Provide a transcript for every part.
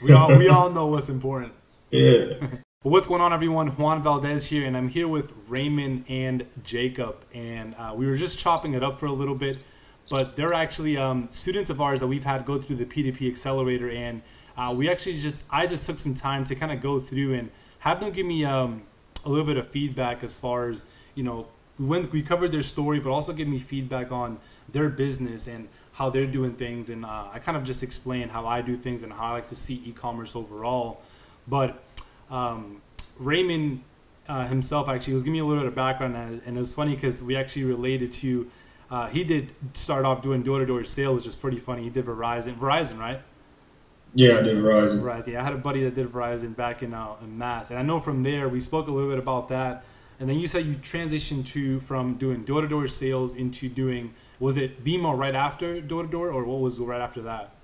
We all know what's important. Yeah. Well, what's going on, everyone? Juan Valdez here, and I'm here with Raymond and Jacob, and we were just chopping it up for a little bit, but they're actually students of ours that we've had go through the P2P Accelerator, and I just took some time to kind of go through and have them give me a little bit of feedback as far as, we covered their story, but also give me feedback on their business and how they're doing things, and I kind of just explained how I do things and how I like to see e-commerce overall. But Raymond himself actually was giving me a little bit of background, and it was funny because we actually related to, he did start off doing door-to-door sales, which is pretty funny. He did Verizon, right? Yeah, I did Verizon. Verizon. Yeah, I had a buddy that did Verizon back in Mass, and I know from there we spoke a little bit about that. And then you said you transitioned from doing door-to-door sales into doing, was it Vimo right after door-to-door, or what was right after that?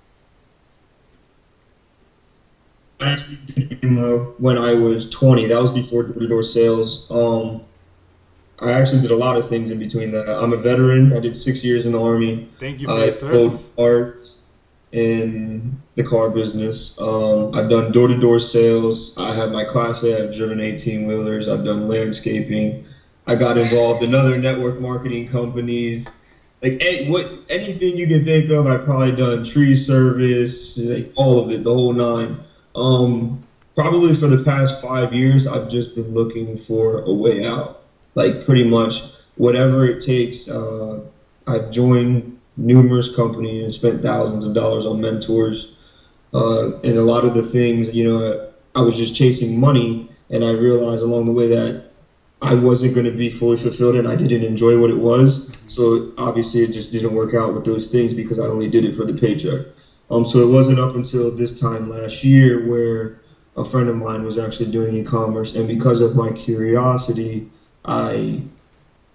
I actually did Vimo when I was 20. That was before door-to-door sales. I actually did a lot of things in between that. I'm a veteran. I did 6 years in the Army. Thank you for your service. I sold parts in the car business. I've done door-to-door sales. I have my Class A. I've driven 18-wheelers. I've done landscaping. I got involved in other network marketing companies. Like anything you can think of, I've probably done tree service, like all of it, the whole nine. Probably for the past 5 years, I've just been looking for a way out. Like pretty much whatever it takes. I've joined numerous companies and spent thousands of dollars on mentors. And a lot of the things, I was just chasing money, and I realized along the way that I wasn't going to be fully fulfilled and I didn't enjoy what it was. So obviously it just didn't work out with those things because I only did it for the paycheck. So it wasn't up until this time last year where a friend of mine was actually doing e-commerce, and because of my curiosity, I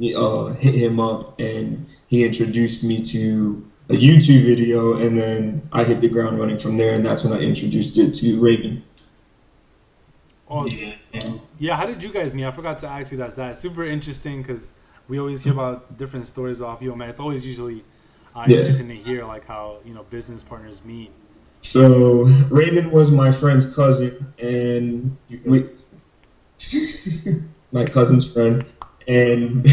hit him up and he introduced me to a YouTube video, and then I hit the ground running from there, and that's when I introduced it to Raymond. Oh, yeah, how did you guys meet? I forgot to ask you that. That's super interesting because we always hear about different stories about people, man. It's always usually interesting to hear like how business partners meet. So Raymond was my friend's cousin, and my cousin's friend, and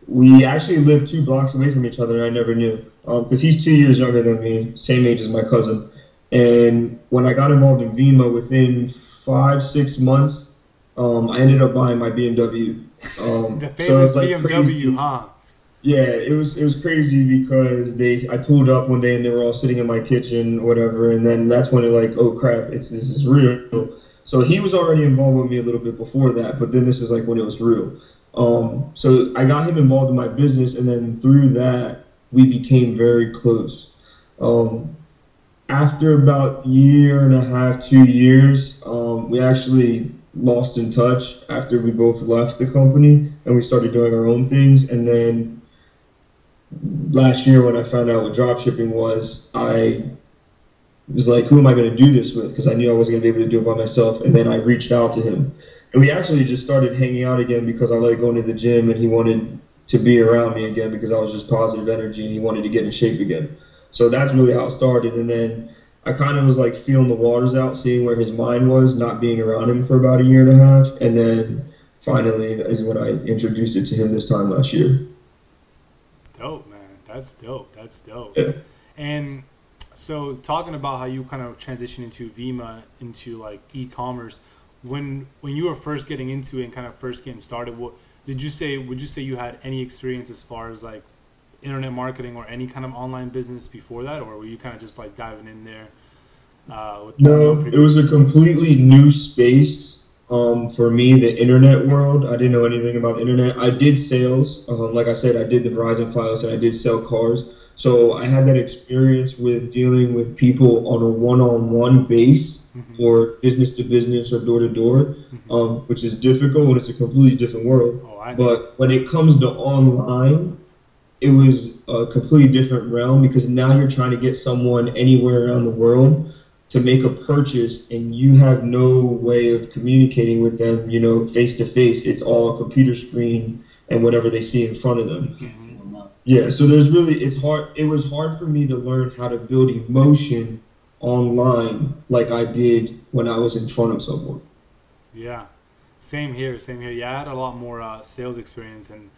we actually lived 2 blocks away from each other, and I never knew because he's 2 years younger than me, same age as my cousin. And when I got involved in Vimo, within 5-6 months, I ended up buying my BMW. The famous BMW, crazy. huh? Yeah, it was crazy because I pulled up one day and they were all sitting in my kitchen or whatever, and then that's when it like, oh crap, this is real. So he was already involved with me a little bit before that, but then this is like when it was real. So I got him involved in my business, and then through that we became very close. After about 1.5 to 2 years, we actually lost in touch after we both left the company and we started doing our own things. And then last year when I found out what dropshipping was, I was like, who am I going to do this with? Because I knew I wasn't going to be able to do it by myself. And then I reached out to him. And we actually just started hanging out again because I like going to the gym, and he wanted to be around me again because I was just positive energy, and he wanted to get in shape again. So that's really how it started. And then I kind of was like feeling the waters out, seeing where his mind was, not being around him for about 1.5 years. And then finally is when I introduced it to him this time last year. Dope, man. That's dope. That's dope. Yeah. And so talking about how you kind of transitioned into Vimo, into like e-commerce, when you were first getting into it and kind of first getting started, would you say you had any experience as far as like internet marketing or any kind of online business before that, or were you kind of just like diving in there? No, it was a completely new space for me, the internet world. I didn't know anything about the internet. I did sales. Like I said, I did the Verizon files, and I did sell cars. So I had that experience with dealing with people on a one-on-one base, or business to business or door to door, which is difficult when it's a completely different world. But when it comes to online, it was a completely different realm, because now you're trying to get someone anywhere around the world to make a purchase, and you have no way of communicating with them, face to face. It's all a computer screen and whatever they see in front of them. Yeah, so it was hard for me to learn how to build emotion online like I did when I was in front of someone. Yeah, same here, same here. Yeah, I had a lot more sales experience, and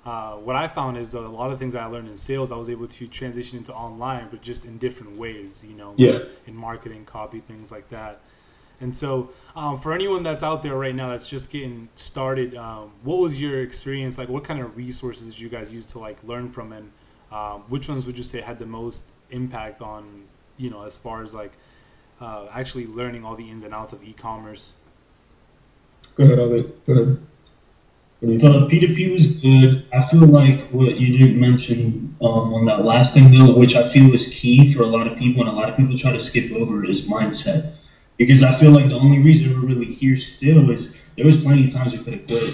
what I found is a lot of things that I learned in sales, I was able to transition into online, but just in different ways, you know, Yeah. in marketing, copy, things like that. And so, for anyone that's out there right now that's just getting started, what was your experience like? What kind of resources did you guys use to like learn from, and which ones would you say had the most impact on, you know, as far as like actually learning all the ins and outs of e-commerce? Go ahead, Ali. Go ahead. The P2P was good. I feel like what you didn't mention on that last thing though, which I feel is key for a lot of people, and a lot of people try to skip over, is mindset. Because I feel like the only reason we're really here still is there was plenty of times we could have quit.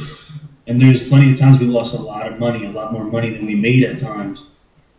And there's plenty of times we lost a lot of money, a lot more money than we made at times.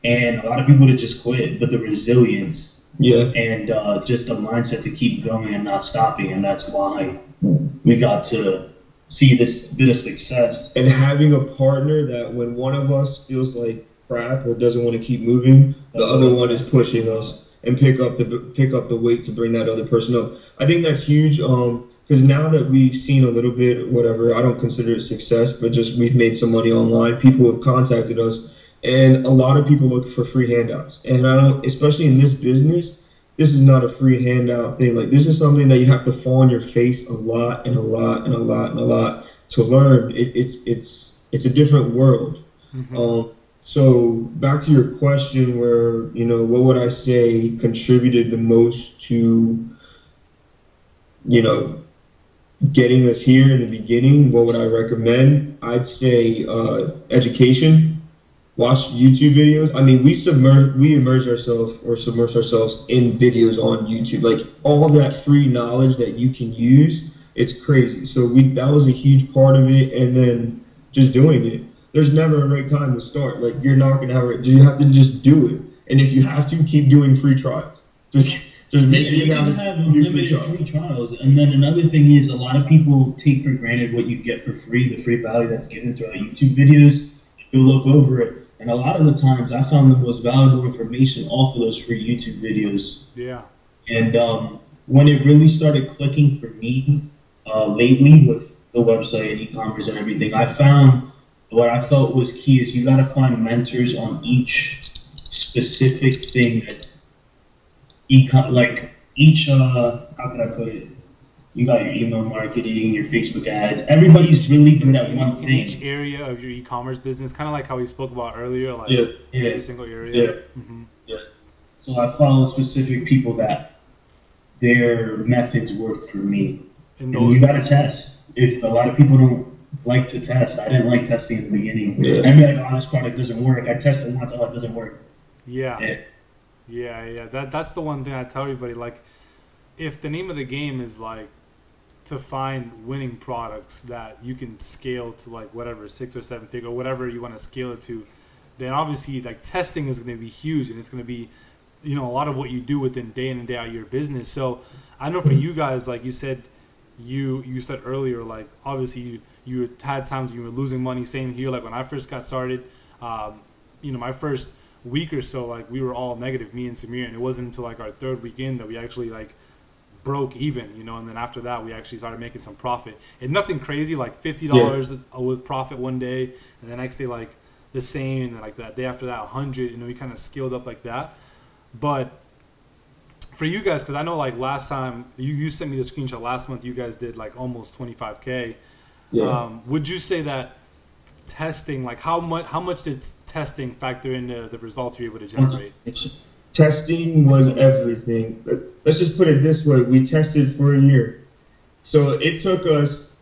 And a lot of people that just quit, but the resilience and just the mindset to keep going and not stopping. And that's why we got to see this bit of success. And having a partner that when one of us feels like crap or doesn't want to keep moving, the other one is pushing us and pick up the weight to bring that other person up. I think that's huge. Because now that we've seen a little bit, whatever, I don't consider it success, but just we've made some money online. People have contacted us, and a lot of people look for free handouts. And I don't, especially in this business, this is not a free handout thing. Like, this is something that you have to fall on your face a lot and a lot and a lot and a lot to learn. It's a different world. Mm-hmm. So back to your question, where, you know, what would I say contributed the most to, you know, getting us here in the beginning? What would I recommend? I'd say education. Watch YouTube videos. I mean, we submerge ourselves in videos on YouTube. Like, all that free knowledge that you can use, it's crazy. So that was a huge part of it. And then just doing it. There's never a right time to start. Like, you're not gonna have it. You have to just do it. And if you have to, keep doing free trials. Just make you can have unlimited free trials. And then another thing is, a lot of people take for granted what you get for free, the free value that's given throughout YouTube videos. You'll look over it, and a lot of the times I found the most valuable information off of those free YouTube videos. Yeah. And when it really started clicking for me lately with the website and e-commerce and everything, I found what I felt was key is you got to find mentors on each specific thing that like each how can I put it? You got your email marketing, your Facebook ads. Everybody's really good at one thing. Each area of your e-commerce business, kind of like how we spoke about earlier, like every single area. Yeah. Mm-hmm. Yeah. So I follow specific people that their methods worked for me. And you got to test. If a lot of people don't like to test, I didn't like testing in the beginning. Yeah. I'd be like, oh, this product doesn't work. I tested once, oh, it doesn't work. Yeah. That's the one thing I tell everybody. Like, if the name of the game is like to find winning products that you can scale to like whatever 6 or 7 figure or whatever you want to scale it to, then obviously like testing is going to be huge, and it's going to be, you know, a lot of what you do within day in and day out of your business. So I know for you guys, like you said, you said earlier, like obviously you had times when you were losing money. Same here. Like when I first got started, you know, my first week or so, like we were all negative, me and Samir, and it wasn't until like our 3rd weekend that we actually like broke even, you know, and then after that we actually started making some profit. And nothing crazy, like $50 with profit one day, and the next day like the same, and then like that day after that 100, you know, we kind of scaled up like that. But for you guys, because I know like last time you sent me the screenshot last month, you guys did like almost 25K. Would you say that testing, like how much did testing factor into the results you're able to generate? Testing was everything. Let's just put it this way: we tested for a year, so it took us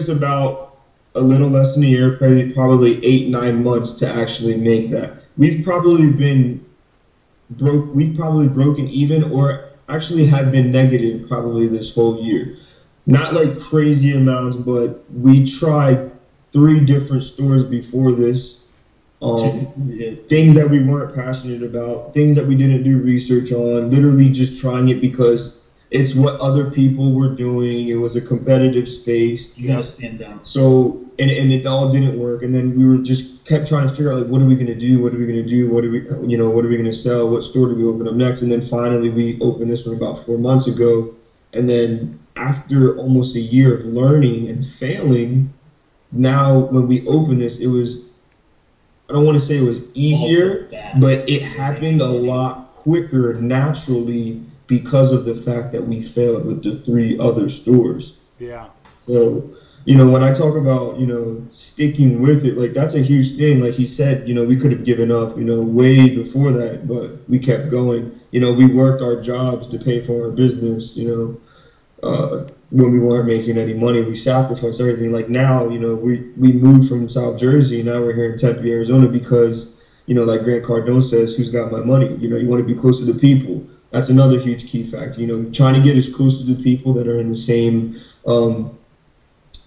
about a little less than a year, probably 8-9 months to actually make that. We've probably broken even, or actually have been negative probably this whole year. Not like crazy amounts, but we tried 3 different stores before this. Things that we weren't passionate about, things that we didn't do research on, literally just trying it because It's what other people were doing. It was a competitive space. You gotta stand out. So, and it all didn't work. And then we were just kept trying to figure out, like, what are we going to do? What are we going to do? What are we, what are we going to sell? What store do we open up next? And then finally we opened this one about 4 months ago. And then after almost a year of learning and failing, now when we opened this, it was, I don't want to say it was easier, but it happened a lot quicker naturally because of the fact that we failed with the 3 other stores. Yeah. So, when I talk about, sticking with it, like, that's a huge thing. Like he said, we could have given up, way before that, but we kept going. We worked our jobs to pay for our business, when we weren't making any money. We sacrificed everything. Like now, we moved from South Jersey. Now we're here in Tempe, Arizona because, like Grant Cardone says, who's got my money? You want to be close to the people. That's another huge key factor. Trying to get as close to the people that are in the same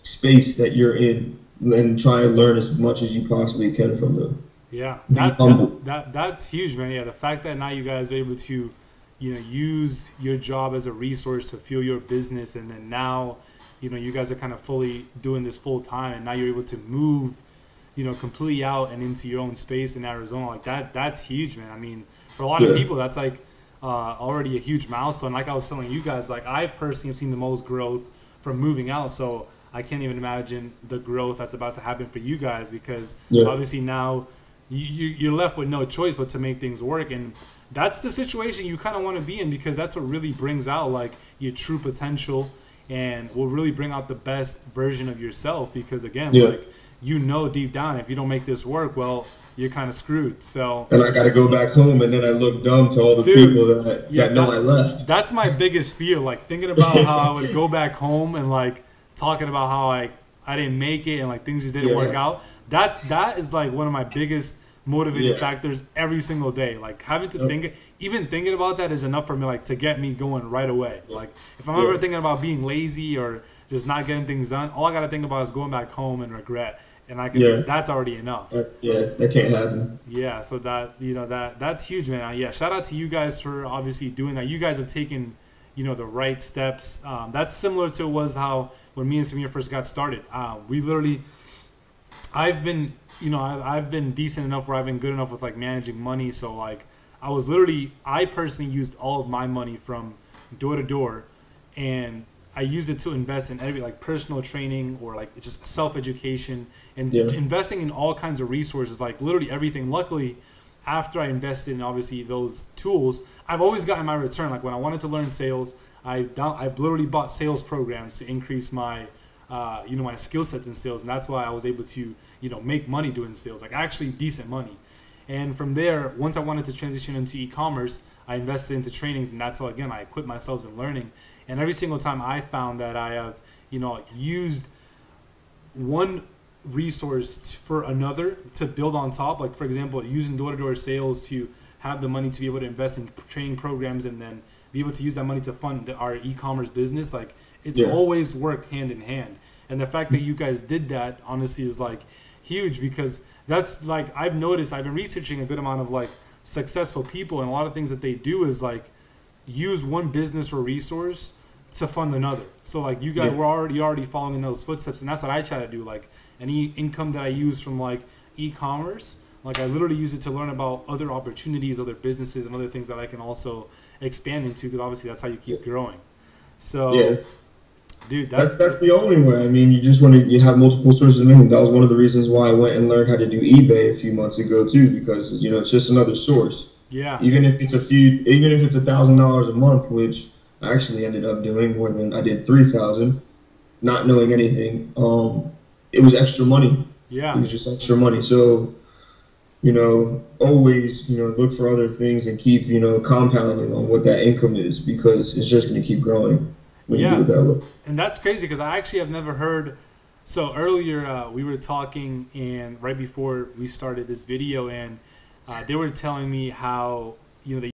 space that you're in, and try and learn as much as you possibly can from them. Yeah, that's huge, man. Yeah, the fact that now you guys are able to, use your job as a resource to fuel your business, and then now, you guys are kind of fully doing this full time, and now you're able to move, completely out and into your own space in Arizona. Like that's huge, man. I mean, for a lot of people, that's like already a huge milestone. Like I was telling you guys, like I personally have seen the most growth from moving out, so I can't even imagine the growth that's about to happen for you guys, because obviously now you're left with no choice but to make things work. And that's the situation you kind of want to be in, because that's what really brings out like your true potential and will really bring out the best version of yourself. Because again, like deep down, if you don't make this work, well, you're kind of screwed. So, and I got to go back home, and then I look dumb to all the people that know I left. That's my biggest fear. Like thinking about how I would go back home and like talking about how I didn't make it and like things just didn't work out. That is like one of my biggest motivating factors every single day. Like having to even thinking about that is enough for me, like to get me going right away. Like if I'm ever thinking about being lazy or just not getting things done, all I got to think about is going back home and regret. And I can, that's already enough. That can't happen. Yeah, so that's huge, man. Yeah, shout out to you guys for obviously doing that. You guys have taken, the right steps. That's similar to how when me and Samir first got started. I've been decent enough where I've been good enough with like managing money. So like I personally used all of my money from door to door, and I used it to invest in every like personal training or like just self-education and investing in all kinds of resources, like literally everything. Luckily, after I invested in obviously those tools, I've always gotten my return. Like when I wanted to learn sales, I literally bought sales programs to increase my my skill sets in sales, and that's why I was able to make money doing sales, like actually decent money. And from there, once I wanted to transition into e-commerce, I invested into trainings, and that's how again I equipped myself in learning. And every single time I found that I have used one resource for another to build on top, like for example using door-to-door sales to have the money to be able to invest in training programs and then be able to use that money to fund our e-commerce business, like it's always worked hand in hand. And the fact that you guys did that honestly is like huge, because that's like I've noticed, I've been researching a good amount of like successful people, and a lot of things that they do is like use one business or resource to fund another. So like you guys were already following in those footsteps, and that's what I try to do. Like any income that I use from like e-commerce, like I literally use it to learn about other opportunities, other businesses, and other things that I can also expand into, because obviously that's how you keep growing. So dude, that's the only way. I mean, you have multiple sources of income. That was one of the reasons why I went and learned how to do eBay a few months ago too, because it's just another source. Yeah. Even if it's $1,000 a month, which I actually ended up doing more than I did 3,000, not knowing anything. It was extra money. Yeah. It was just extra money. So, always, look for other things and keep, compounding on what that income is, because it's just going to keep growing. And that's crazy, because I actually have never heard. So earlier we were talking, and right before we started this video, and they were telling me how they